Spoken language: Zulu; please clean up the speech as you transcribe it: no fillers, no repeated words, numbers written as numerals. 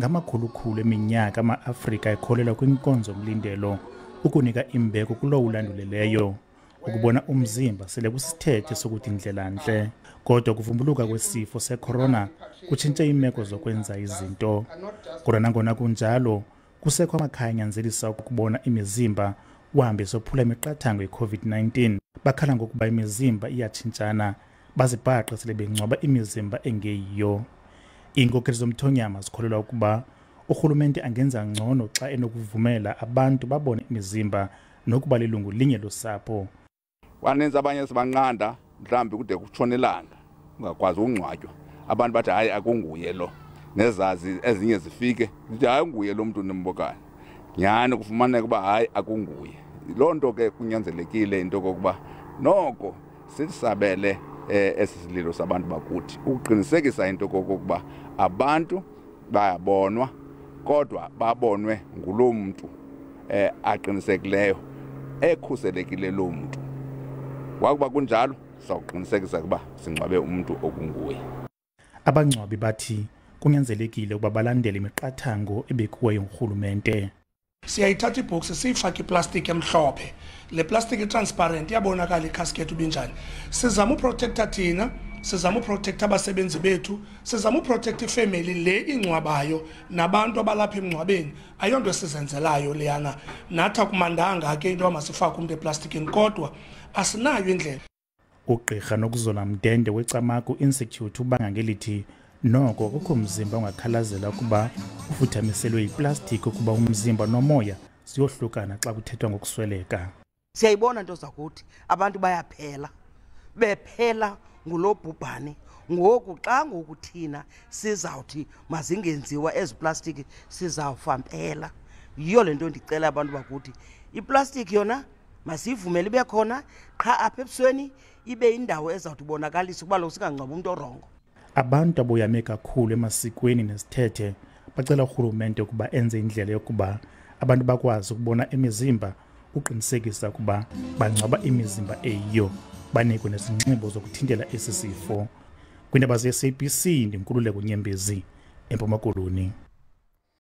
ngamakhulu-khulu eminyaka ama-Afrika ekholelwa kwinkonzo mlindelo ukunika imbeko kulowo ulanduleleyo ukubona umzimba sele kusithethe sokuthi indlela ntle. Kodwa kuvumbuluka kwesifo secorona kutshintshe iimeko zokwenza izinto. Kodwa nangona kunjalo kusekho amakhaya anyanzelisa ukubona imizimba uhambe sophula imiqathango ye-COVID-19. Bakhala ngokuba imizimba iyatshintshana bazibhaqe sele bengcwaba imizimba engeyiyo. Iinkokheli zomthonyama zikholelwa ukuba urhulumente angenza ngcono xa enokuvumela abantu babone imizimba nokuba lilungu linye losapho. Baninzi abanye sibanqanda mhlawumbi kude kutshonelanga ungakwazi ukungcwatywa. Abantu bathi hayi akunguye lo, nezazi ezinye zifike zithi hayi nguye lo mntu nimbokayo. Nyhani kufumaneka uba hayi akunguye. Loo nto ke kunyanzelekile into kokuba noko sisabele esi sililo sabantu bakuthi ukuqinisekisa into kokuba abantu bayabonwa kodwa babonwe ngulo mntu aqinisekileyo ekhuselekile lo mntu. Wakuba kunjalo sawuqinisekisa ukuba singcwabe umuntu okunguye. Abangcwabi bathi kunyanzelekile ukuba balandele imiqathango ebekuweyo ngurhulumente. Siyayithatha ibhoksi siyifake iplastiki emhlophe. Le plastiki transparent iyabonakala ikasket ubinjani. Sizama uprotector thina, sizama uprotector abasebenzi bethu, sizama uprotector ifamily le ingcwabayo nabantu abalapha emngcwabeni. Ayonto esizenzelayo leyana. Nathi akumandanga ke into amasifake umuntu eplastikini kodwa asinayo indlela. Ugqirha Nokuzola Mdende weCamagu Institute ubanga ngelithi noko kukho umzimba ongakhalazela ukuba ufuthamiselwe yiplastiki ukuba umzimba nomoya siyohlukana xa kuthethwa ngokusweleka. Siyayibona into zakuthi abantu bayaphela bephela ngulobhubhane. Ngoku xa ngokuthina sizawuthi mazingenziwa eziplastiki sizawufa mpela. Yiyo lento ndicela abantu bakuthi iplastiki yona masivumele ibe khona qha apha ebusweni ibe indawo ezawuthi bonakalisa ukuba lo singangcwaba umuntu orongo. Abantu aboyame kakhulu emasikweni nesithethe bacela urhulumente ukuba enze indlela yokuba abantu bakwazi ukubona imizimba uqinisekisa ukuba bangcwaba imizimba eyiyo banikwe nezinxibo zokuthintela esi sifo. Kwindaba ze-SABC, ndiNkululeko Nyembezi, eMpuma Koloni.